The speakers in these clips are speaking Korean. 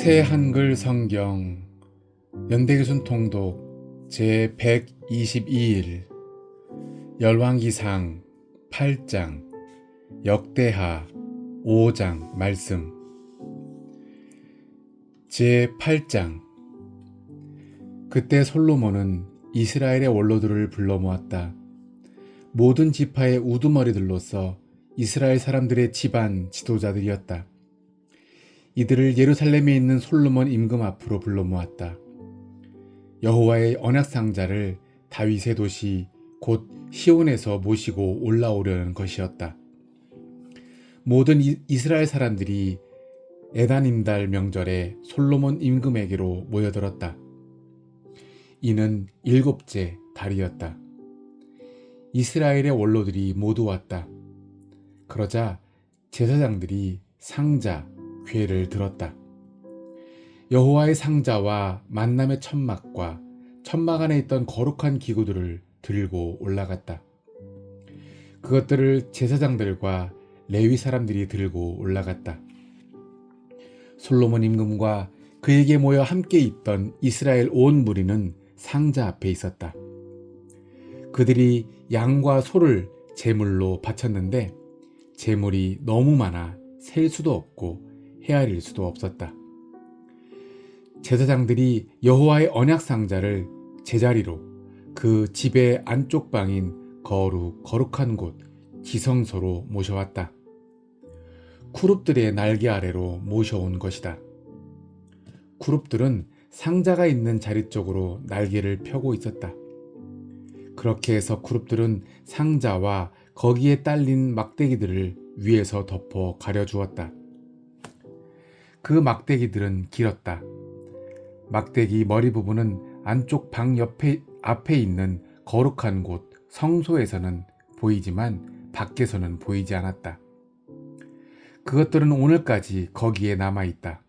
새 한글 성경 연대기순 통독 제122일 열왕기상 8장 역대하 5장 말씀. 제8장. 그때 솔로몬은 이스라엘의 원로들을 불러 모았다. 모든 지파의 우두머리들로서 이스라엘 사람들의 집안 지도자들이었다. 이들을 예루살렘에 있는 솔로몬 임금 앞으로 불러 모았다. 여호와의 언약상자를 다윗의 도시 곧 시온에서 모시고 올라오려는 것이었다. 모든 이스라엘 사람들이 에단임달 명절에 솔로몬 임금에게로 모여들었다. 이는 7째 달이었다. 이스라엘의 원로들이 모두 왔다. 그러자 제사장들이 상자, 궤를 들었다. 여호와의 상자와 만남의 천막과 천막 안에 있던 거룩한 기구들을 들고 올라갔다. 그것들을 제사장들과 레위 사람들이 들고 올라갔다. 솔로몬 임금과 그에게 모여 함께 있던 이스라엘 온 무리는 상자 앞에 있었다. 그들이 양과 소를 제물로 바쳤는데 제물이 너무 많아 셀 수도 없고 헤아릴 수도 없었다. 제사장들이 여호와의 언약 상자를 제자리로 그 집의 안쪽 방인 거룩한 곳 지성소로 모셔왔다. 쿠룹들의 날개 아래로 모셔온 것이다. 쿠룹들은 상자가 있는 자리 쪽으로 날개를 펴고 있었다. 그렇게 해서 쿠룹들은 상자와 거기에 딸린 막대기들을 위에서 덮어 가려주었다. 그 막대기들은 길었다. 막대기 머리 부분은 안쪽 방 앞에 있는 거룩한 곳 성소에서는 보이지만 밖에서는 보이지 않았다. 그것들은 오늘까지 거기에 남아있다.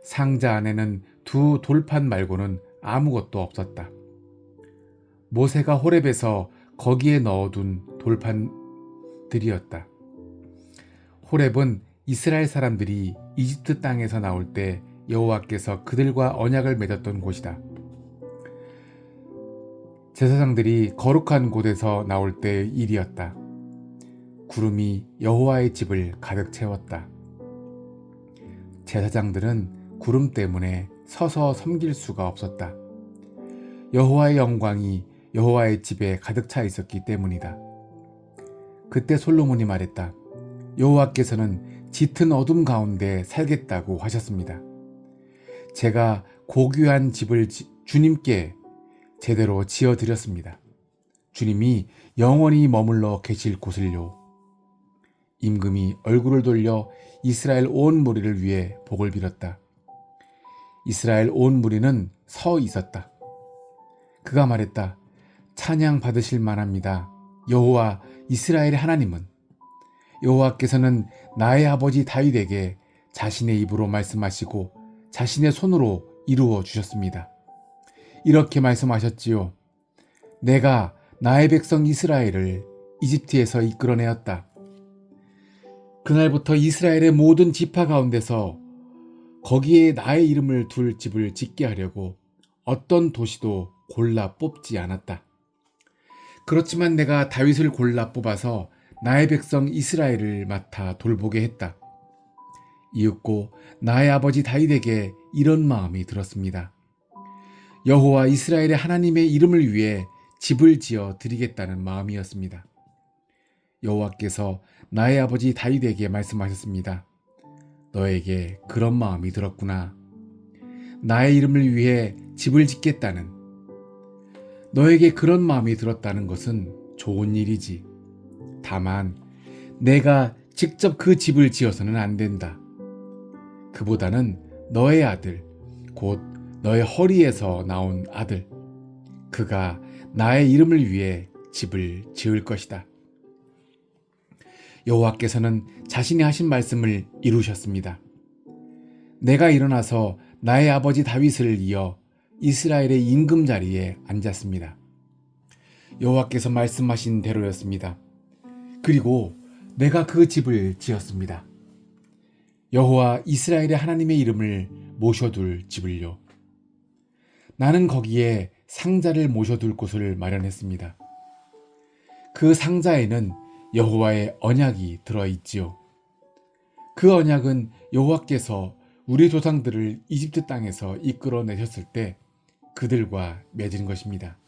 상자 안에는 두 돌판 말고는 아무것도 없었다. 모세가 호렙에서 거기에 넣어둔 돌판들이었다. 호렙은 이스라엘 사람들이 이집트 땅에서 나올 때 여호와께서 그들과 언약을 맺었던 곳이다. 제사장들이 거룩한 곳에서 나올 때의 일이었다. 구름이 여호와의 집을 가득 채웠다. 제사장들은 구름 때문에 서서 섬길 수가 없었다. 여호와의 영광이 여호와의 집에 가득 차 있었기 때문이다. 그때 솔로몬이 말했다. 여호와께서는 짙은 어둠 가운데 살겠다고 하셨습니다. 제가 고귀한 집을 주님께 제대로 지어드렸습니다. 주님이 영원히 머물러 계실 곳을요. 임금이 얼굴을 돌려 이스라엘 온 무리를 위해 복을 빌었다. 이스라엘 온 무리는 서 있었다. 그가 말했다. 찬양 받으실 만합니다. 여호와 이스라엘의 하나님은 여호와께서는 나의 아버지 다윗에게 자신의 입으로 말씀하시고 자신의 손으로 이루어 주셨습니다. 이렇게 말씀하셨지요. 내가 나의 백성 이스라엘을 이집트에서 이끌어내었다. 그날부터 이스라엘의 모든 지파 가운데서 거기에 나의 이름을 둘 집을 짓게 하려고 어떤 도시도 골라 뽑지 않았다. 그렇지만 내가 다윗을 골라 뽑아서 나의 백성 이스라엘을 맡아 돌보게 했다. 이윽고 나의 아버지 다윗에게 이런 마음이 들었습니다. 여호와 이스라엘의 하나님의 이름을 위해 집을 지어 드리겠다는 마음이었습니다. 여호와께서 나의 아버지 다윗에게 말씀하셨습니다. 너에게 그런 마음이 들었구나. 나의 이름을 위해 집을 짓겠다는, 너에게 그런 마음이 들었다는 것은 좋은 일이지. 다만 내가 직접 그 집을 지어서는 안 된다. 그보다는 너의 아들, 곧 너의 허리에서 나온 아들, 그가 나의 이름을 위해 집을 지을 것이다. 여호와께서는 자신이 하신 말씀을 이루셨습니다. 내가 일어나서 나의 아버지 다윗을 이어 이스라엘의 임금 자리에 앉았습니다. 여호와께서 말씀하신 대로였습니다. 그리고 내가 그 집을 지었습니다. 여호와 이스라엘의 하나님의 이름을 모셔둘 집을요. 나는 거기에 상자를 모셔둘 곳을 마련했습니다. 그 상자에는 여호와의 언약이 들어있지요. 그 언약은 여호와께서 우리 조상들을 이집트 땅에서 이끌어내셨을 때 그들과 맺은 것입니다.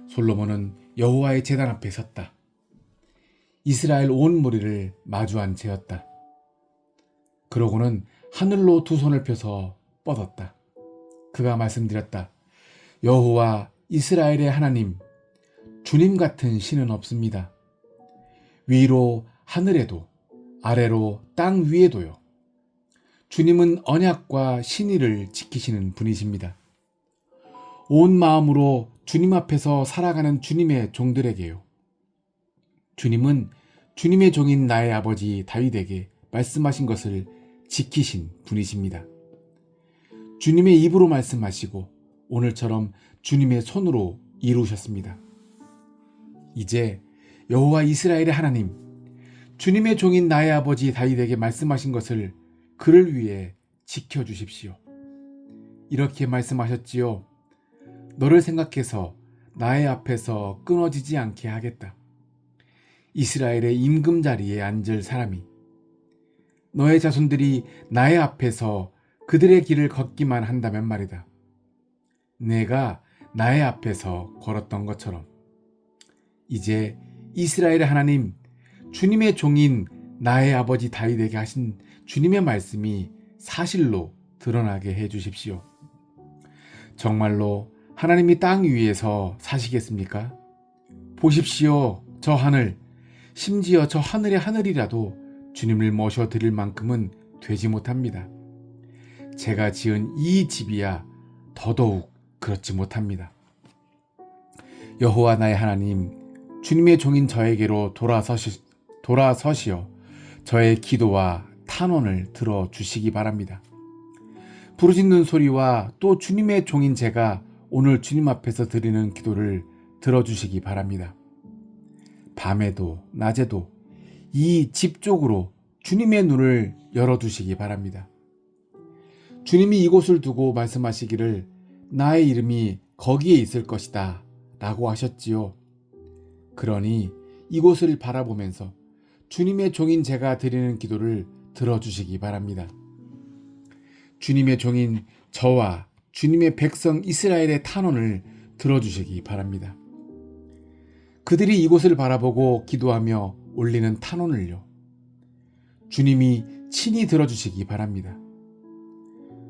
솔로몬은 여호와의 제단 앞에 섰다. 이스라엘 온 무리를 마주한 채였다. 그러고는 하늘로 두 손을 펴서 뻗었다. 그가 말씀드렸다. 여호와 이스라엘의 하나님, 주님 같은 신은 없습니다. 위로 하늘에도 아래로 땅 위에도요. 주님은 언약과 신의를 지키시는 분이십니다. 온 마음으로 주님 앞에서 살아가는 주님의 종들에게요. 주님은 주님의 종인 나의 아버지 다윗에게 말씀하신 것을 지키신 분이십니다. 주님의 입으로 말씀하시고 오늘처럼 주님의 손으로 이루셨습니다. 이제 여호와 이스라엘의 하나님, 주님의 종인 나의 아버지 다윗에게 말씀하신 것을 그를 위해 지켜주십시오. 이렇게 말씀하셨지요. 너를 생각해서 나의 앞에서 끊어지지 않게 하겠다. 이스라엘의 임금 자리에 앉을 사람이 너의 자손들이 나의 앞에서 그들의 길을 걷기만 한다면 말이다. 내가 나의 앞에서 걸었던 것처럼 이제 이스라엘의 하나님, 주님의 종인 나의 아버지 다윗에게 하신 주님의 말씀이 사실로 드러나게 해 주십시오. 정말로 하나님이 땅 위에서 사시겠습니까? 보십시오. 저 하늘, 심지어 저 하늘의 하늘이라도 주님을 모셔드릴 만큼은 되지 못합니다. 제가 지은 이 집이야 더더욱 그렇지 못합니다. 여호와 나의 하나님, 주님의 종인 저에게로 돌아서시어 저의 기도와 탄원을 들어주시기 바랍니다. 부르짖는 소리와 또 주님의 종인 제가 오늘 주님 앞에서 드리는 기도를 들어주시기 바랍니다. 밤에도 낮에도 이 집 쪽으로 주님의 눈을 열어두시기 바랍니다. 주님이 이곳을 두고 말씀하시기를 나의 이름이 거기에 있을 것이다 라고 하셨지요. 그러니 이곳을 바라보면서 주님의 종인 제가 드리는 기도를 들어주시기 바랍니다. 주님의 종인 저와 주님의 백성 이스라엘의 탄원을 들어주시기 바랍니다. 그들이 이곳을 바라보고 기도하며 올리는 탄원을요. 주님이 친히 들어주시기 바랍니다.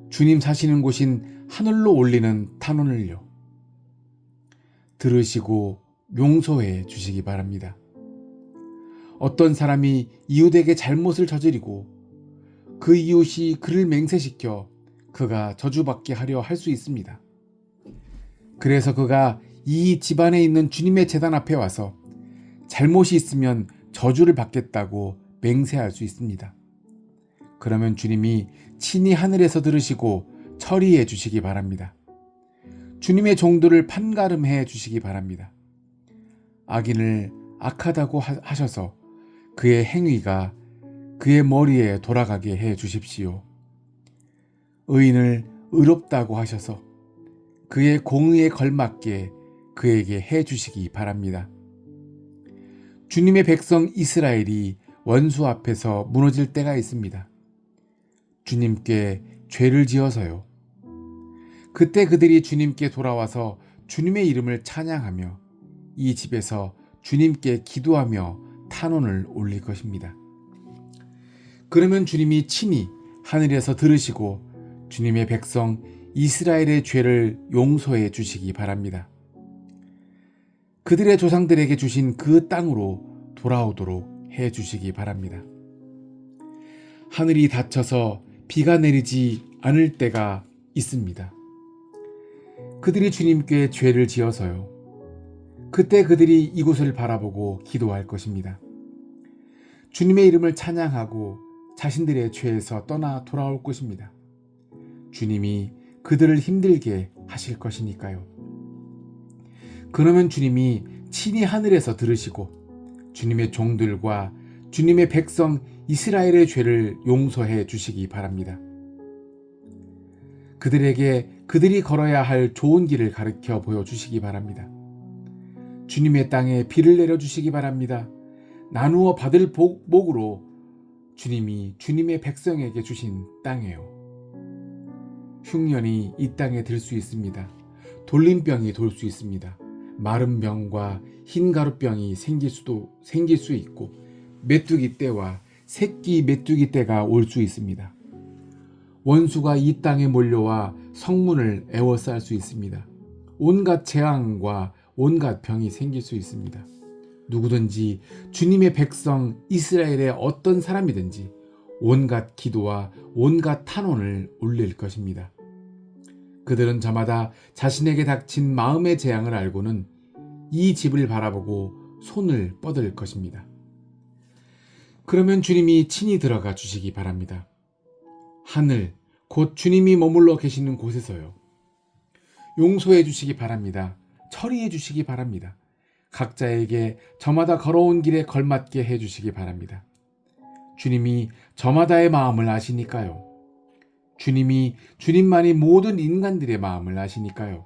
주님 사시는 곳인 하늘로 올리는 탄원을요. 들으시고 용서해 주시기 바랍니다. 어떤 사람이 이웃에게 잘못을 저지르고 그 이웃이 그를 맹세시켜 그가 저주받게 하려 할 수 있습니다. 그래서 그가 이 집안에 있는 주님의 제단 앞에 와서 잘못이 있으면 저주를 받겠다고 맹세할 수 있습니다. 그러면 주님이 친히 하늘에서 들으시고 처리해 주시기 바랍니다. 주님의 종들을 판가름해 주시기 바랍니다. 악인을 악하다고 하셔서 그의 행위가 그의 머리에 돌아가게 해 주십시오. 의인을 의롭다고 하셔서 그의 공의에 걸맞게 그에게 해 주시기 바랍니다. 주님의 백성 이스라엘이 원수 앞에서 무너질 때가 있습니다. 주님께 죄를 지어서요. 그때 그들이 주님께 돌아와서 주님의 이름을 찬양하며 이 집에서 주님께 기도하며 탄원을 올릴 것입니다. 그러면 주님이 친히 하늘에서 들으시고 주님의 백성 이스라엘의 죄를 용서해 주시기 바랍니다. 그들의 조상들에게 주신 그 땅으로 돌아오도록 해 주시기 바랍니다. 하늘이 닫혀서 비가 내리지 않을 때가 있습니다. 그들이 주님께 죄를 지어서요. 그때 그들이 이곳을 바라보고 기도할 것입니다. 주님의 이름을 찬양하고 자신들의 죄에서 떠나 돌아올 것입니다. 주님이 그들을 힘들게 하실 것이니까요. 그러면 주님이 친히 하늘에서 들으시고 주님의 종들과 주님의 백성 이스라엘의 죄를 용서해 주시기 바랍니다. 그들에게 그들이 걸어야 할 좋은 길을 가르쳐 보여주시기 바랍니다. 주님의 땅에 비를 내려주시기 바랍니다. 나누어 받을 복으로 주님이 주님의 백성에게 주신 땅이에요. 흉년이 이 땅에 들 수 있습니다. 돌림병이 돌 수 있습니다. 마른 병과 흰 가루병이 생길 수 있고 메뚜기 떼와 새끼 메뚜기 떼가 올 수 있습니다. 원수가 이 땅에 몰려와 성문을 에워쌀 수 있습니다. 온갖 재앙과 온갖 병이 생길 수 있습니다. 누구든지 주님의 백성 이스라엘의 어떤 사람이든지 온갖 기도와 온갖 탄원을 올릴 것입니다. 그들은 저마다 자신에게 닥친 마음의 재앙을 알고는 이 집을 바라보고 손을 뻗을 것입니다. 그러면 주님이 친히 들어가 주시기 바랍니다. 하늘, 곧 주님이 머물러 계시는 곳에서요. 용서해 주시기 바랍니다. 처리해 주시기 바랍니다. 각자에게 저마다 걸어온 길에 걸맞게 해 주시기 바랍니다. 주님이 저마다의 마음을 아시니까요. 주님만이 모든 인간들의 마음을 아시니까요.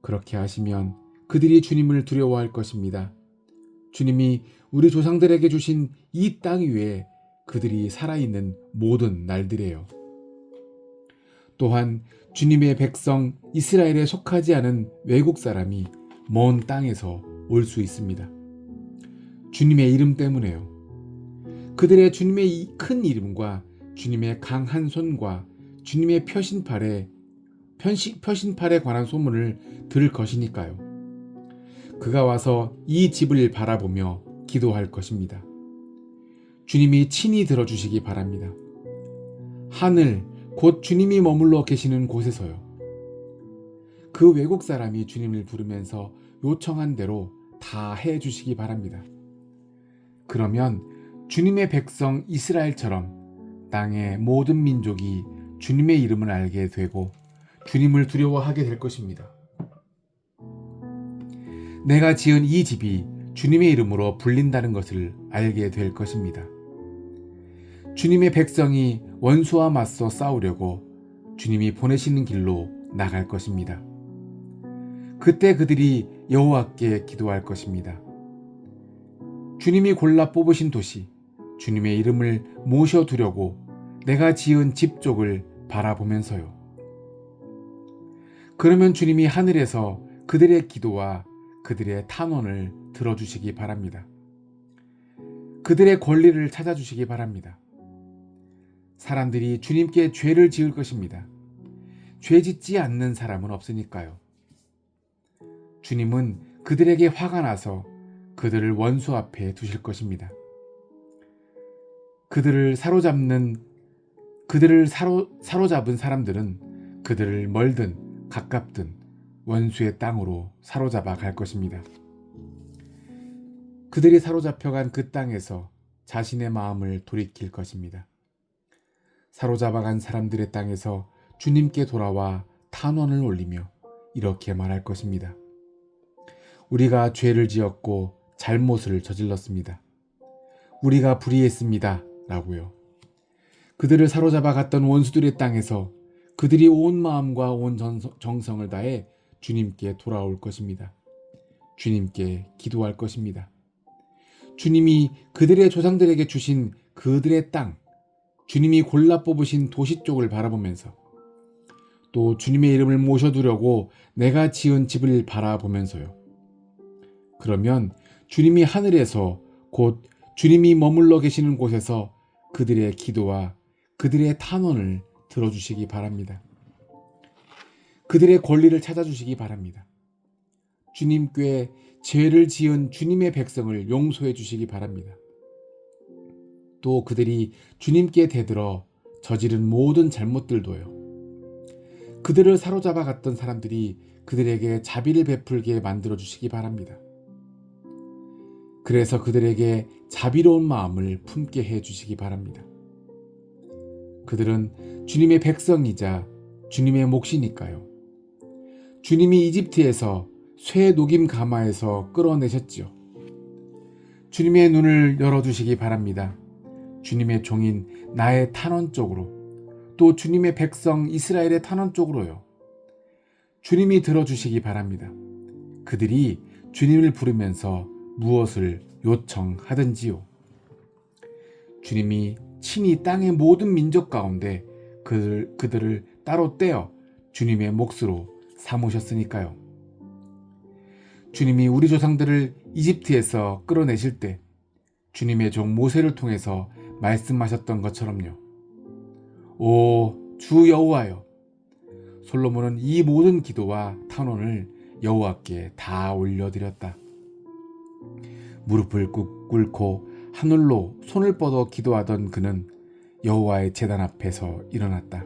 그렇게 하시면 그들이 주님을 두려워할 것입니다. 주님이 우리 조상들에게 주신 이 땅 위에 그들이 살아있는 모든 날들이에요. 또한 주님의 백성 이스라엘에 속하지 않은 외국 사람이 먼 땅에서 올 수 있습니다. 주님의 이름 때문에요. 그들의 주님의 큰 이름과 주님의 강한 손과 주님의 표신팔에 관한 소문을 들을 것이니까요. 그가 와서 이 집을 바라보며 기도할 것입니다. 주님이 친히 들어주시기 바랍니다. 하늘, 곧 주님이 머물러 계시는 곳에서요. 그 외국 사람이 주님을 부르면서 요청한 대로 다 해주시기 바랍니다. 그러면 주님의 백성 이스라엘처럼 땅의 모든 민족이 주님의 이름을 알게 되고 주님을 두려워하게 될 것입니다. 내가 지은 이 집이 주님의 이름으로 불린다는 것을 알게 될 것입니다. 주님의 백성이 원수와 맞서 싸우려고 주님이 보내시는 길로 나갈 것입니다. 그때 그들이 여호와께 기도할 것입니다. 주님이 골라 뽑으신 도시, 주님의 이름을 모셔두려고 내가 지은 집 쪽을 바라보면서요. 그러면 주님이 하늘에서 그들의 기도와 그들의 탄원을 들어주시기 바랍니다. 그들의 권리를 찾아주시기 바랍니다. 사람들이 주님께 죄를 지을 것입니다. 죄 짓지 않는 사람은 없으니까요. 주님은 그들에게 화가 나서 그들을 원수 앞에 두실 것입니다. 그들을 사로잡은 사람들은 그들을 멀든 가깝든 원수의 땅으로 사로잡아 갈 것입니다. 그들이 사로잡혀간 그 땅에서 자신의 마음을 돌이킬 것입니다. 사로잡아간 사람들의 땅에서 주님께 돌아와 탄원을 올리며 이렇게 말할 것입니다. 우리가 죄를 지었고 잘못을 저질렀습니다. 우리가 불의했습니다. 라고요. 그들을 사로잡아 갔던 원수들의 땅에서 그들이 온 마음과 온 정성을 다해 주님께 돌아올 것입니다. 주님께 기도할 것입니다. 주님이 그들의 조상들에게 주신 그들의 땅, 주님이 골라 뽑으신 도시 쪽을 바라보면서 또 주님의 이름을 모셔두려고 내가 지은 집을 바라보면서요. 그러면 주님이 하늘에서 곧 주님이 머물러 계시는 곳에서 그들의 기도와 그들의 탄원을 들어주시기 바랍니다. 그들의 권리를 찾아주시기 바랍니다. 주님께 죄를 지은 주님의 백성을 용서해 주시기 바랍니다. 또 그들이 주님께 대들어 저지른 모든 잘못들도요. 그들을 사로잡아 갔던 사람들이 그들에게 자비를 베풀게 만들어 주시기 바랍니다. 그래서 그들에게 자비로운 마음을 품게 해 주시기 바랍니다. 그들은 주님의 백성이자 주님의 몫이니까요. 주님이 이집트에서 쇠 녹임 가마에서 끌어내셨지요. 주님의 눈을 열어주시기 바랍니다. 주님의 종인 나의 탄원 쪽으로, 또 주님의 백성 이스라엘의 탄원 쪽으로요. 주님이 들어주시기 바랍니다. 그들이 주님을 부르면서 무엇을 요청하든지요. 주님이 친히 땅의 모든 민족 가운데 그들을 따로 떼어 주님의 몫으로 삼으셨으니까요. 주님이 우리 조상들을 이집트에서 끌어내실 때 주님의 종 모세를 통해서 말씀하셨던 것처럼요. 오 주 여호와여, 솔로몬은 이 모든 기도와 탄원을 여호와께 다 올려드렸다. 무릎을 꿇고 하늘로 손을 뻗어 기도하던 그는 여호와의 제단 앞에서 일어났다.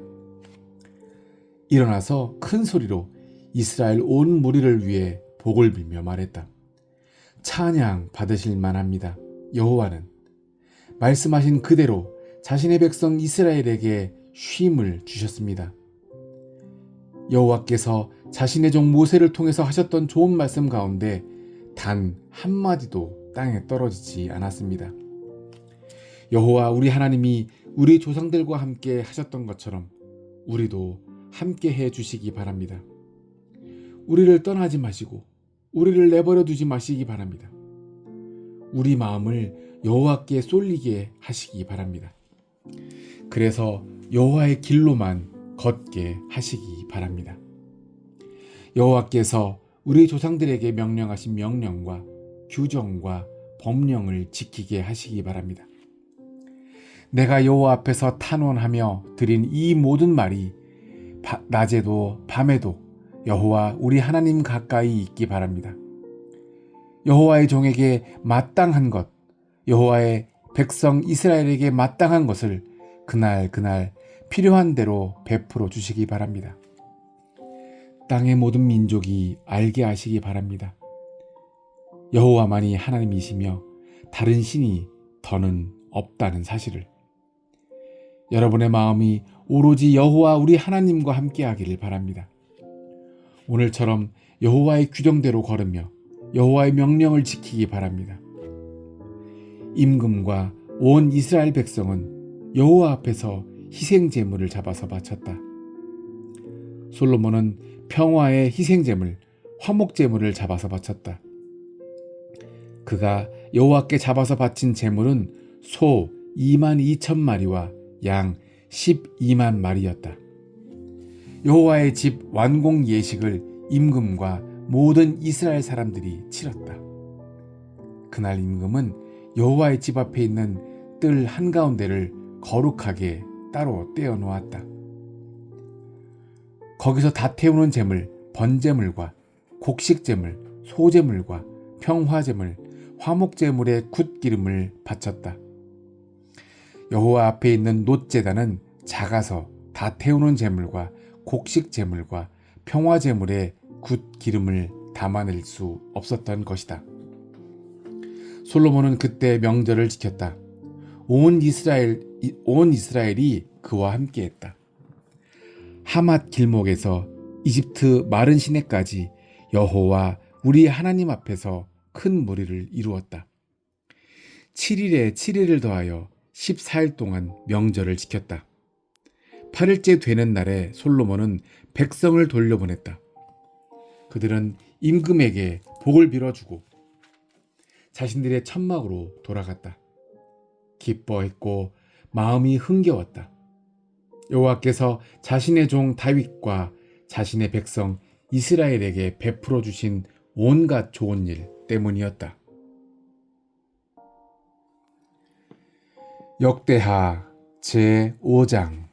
일어나서 큰 소리로 이스라엘 온 무리를 위해 복을 빌며 말했다. 찬양 받으실 만합니다. 여호와는 말씀하신 그대로 자신의 백성 이스라엘에게 쉼을 주셨습니다. 여호와께서 자신의 종 모세를 통해서 하셨던 좋은 말씀 가운데 단 한마디도 땅에 떨어지지 않았습니다. 여호와 우리 하나님이 우리 조상들과 함께 하셨던 것처럼 우리도 함께 해 주시기 바랍니다. 우리를 떠나지 마시고 우리를 내버려 두지 마시기 바랍니다. 우리 마음을 여호와께 쏠리게 하시기 바랍니다. 그래서 여호와의 길로만 걷게 하시기 바랍니다. 여호와께서 우리 조상들에게 명령하신 명령과 규정과 법령을 지키게 하시기 바랍니다. 내가 여호와 앞에서 탄원하며 드린 이 모든 말이 낮에도 밤에도 여호와 우리 하나님 가까이 있기 바랍니다. 여호와의 종에게 마땅한 것, 여호와의 백성 이스라엘에게 마땅한 것을 그날 필요한 대로 베풀어 주시기 바랍니다. 땅의 모든 민족이 알게 하시기 바랍니다. 여호와만이 하나님이시며 다른 신이 더는 없다는 사실을. 여러분의 마음이 오로지 여호와 우리 하나님과 함께 하기를 바랍니다. 오늘처럼 여호와의 규정대로 걸으며 여호와의 명령을 지키기 바랍니다. 임금과 온 이스라엘 백성은 여호와 앞에서 희생 제물을 잡아서 바쳤다. 솔로몬은 평화의 희생 제물, 화목 제물을 잡아서 바쳤다. 그가 여호와께 잡아서 바친 제물은 소 22,000마리와 양 12만 마리였다. 여호와의 집 완공 예식을 임금과 모든 이스라엘 사람들이 치렀다. 그날 임금은 여호와의 집 앞에 있는 뜰 한가운데를 거룩하게 따로 떼어 놓았다. 거기서 다 태우는 제물, 번제물과 곡식제물, 소제물과 평화제물, 화목제물의 굿기름을 바쳤다. 여호와 앞에 있는 놋제단은 작아서 다 태우는 제물과 곡식제물과 평화제물의 굿기름을 담아낼 수 없었던 것이다. 솔로몬은 그때 명절을 지켰다. 온 이스라엘이 그와 함께했다. 하맛 길목에서 이집트 마른 시내까지 여호와 우리 하나님 앞에서 큰 무리를 이루었다. 7일에 7일을 더하여 14일 동안 명절을 지켰다. 8일째 되는 날에 솔로몬은 백성을 돌려보냈다. 그들은 임금에게 복을 빌어주고 자신들의 천막으로 돌아갔다. 기뻐했고 마음이 흥겨웠다. 여호와께서 자신의 종 다윗과 자신의 백성 이스라엘에게 베풀어 주신 온갖 좋은 일 때문이었다. 역대하 제5장.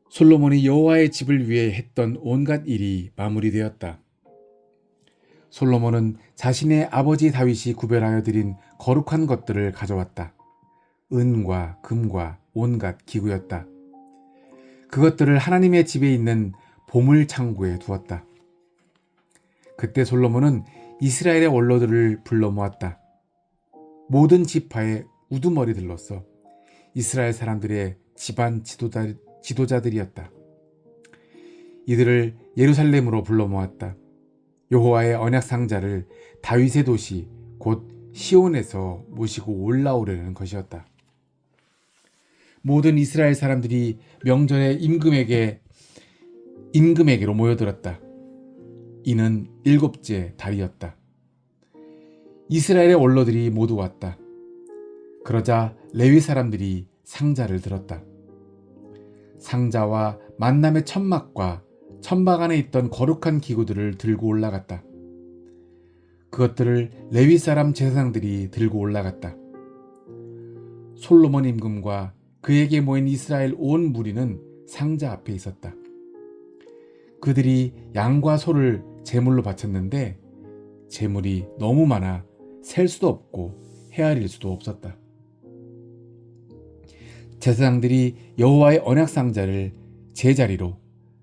솔로몬이 여호와의 집을 위해 했던 온갖 일이 마무리되었다. 솔로몬은 자신의 아버지 다윗이 구별하여 드린 거룩한 것들을 가져왔다. 은과 금과 온갖 기구였다. 그것들을 하나님의 집에 있는 보물 창고에 두었다. 그때 솔로몬은 이스라엘의 원로들을 불러 모았다. 모든 지파의 우두머리들로서 이스라엘 사람들의 집안 지도자들이었다. 이들을 예루살렘으로 불러 모았다. 여호와의 언약 상자를 다윗의 도시 곧 시온에서 모시고 올라오려는 것이었다. 모든 이스라엘 사람들이 명절에 임금에게로 모여들었다. 이는 7째 달이었다. 이스라엘의 원로들이 모두 왔다. 그러자 레위 사람들이 상자를 들었다. 상자와 만남의 천막과 천막 안에 있던 거룩한 기구들을 들고 올라갔다. 그것들을 레위 사람 제사장들이 들고 올라갔다. 솔로몬 임금과 그에게 모인 이스라엘 온 무리는 상자 앞에 있었다. 그들이 양과 소를 제물로 바쳤는데 제물이 너무 많아 셀 수도 없고 헤아릴 수도 없었다. 제사장들이 여호와의 언약 상자를 제자리로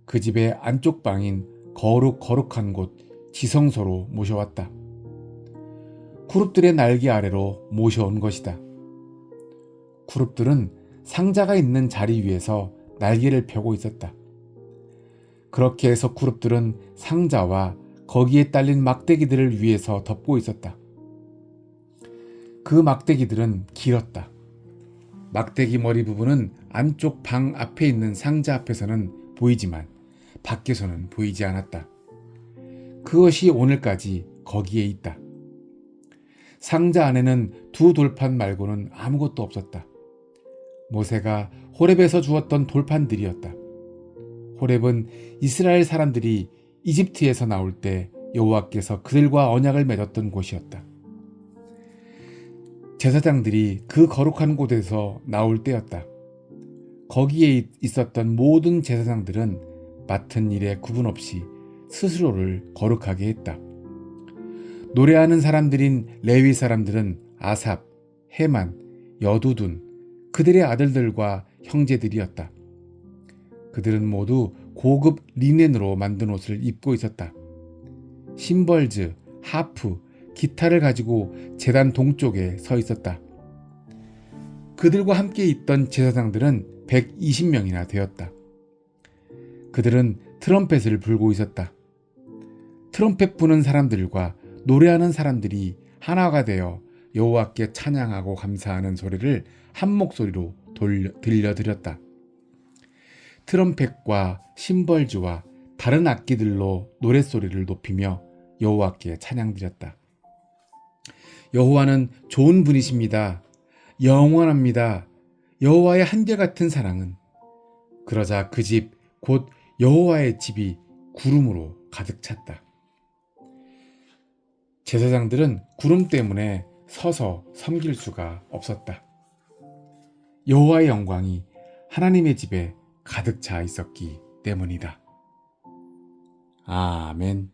그 집의 안쪽 방인 거룩한 곳 지성소로 모셔왔다. 그룹들의 날개 아래로 모셔온 것이다. 그룹들은 상자가 있는 자리 위에서 날개를 펴고 있었다. 그렇게 해서 그룹들은 상자와 거기에 딸린 막대기들을 위에서 덮고 있었다. 그 막대기들은 길었다. 막대기 머리 부분은 안쪽 방 앞에 있는 상자 앞에서는 보이지만 밖에서는 보이지 않았다. 그것이 오늘까지 거기에 있다. 상자 안에는 2 돌판 말고는 아무것도 없었다. 모세가 호렙에서 주었던 돌판들이었다. 호렙은 이스라엘 사람들이 이집트에서 나올 때 여호와께서 그들과 언약을 맺었던 곳이었다. 제사장들이 그 거룩한 곳에서 나올 때였다. 거기에 있었던 모든 제사장들은 맡은 일에 구분 없이 스스로를 거룩하게 했다. 노래하는 사람들인 레위 사람들은 아삽, 헤만, 여두둔, 그들의 아들들과 형제들이었다. 그들은 모두 고급 리넨으로 만든 옷을 입고 있었다. 심벌즈, 하프, 기타를 가지고 제단 동쪽에 서 있었다. 그들과 함께 있던 제사장들은 120명이나 되었다. 그들은 트럼펫을 불고 있었다. 트럼펫 부는 사람들과 노래하는 사람들이 하나가 되어 여호와께 찬양하고 감사하는 소리를 한 목소리로 들려드렸다. 트럼펫과 심벌즈와 다른 악기들로 노랫소리를 높이며 여호와께 찬양드렸다. 여호와는 좋은 분이십니다. 영원합니다. 여호와의 한결같은 사랑은. 그러자 그 집 곧 여호와의 집이 구름으로 가득 찼다. 제사장들은 구름 때문에 서서 섬길 수가 없었다. 여호와의 영광이 하나님의 집에 가득 차 있었기 때문이다. 아멘.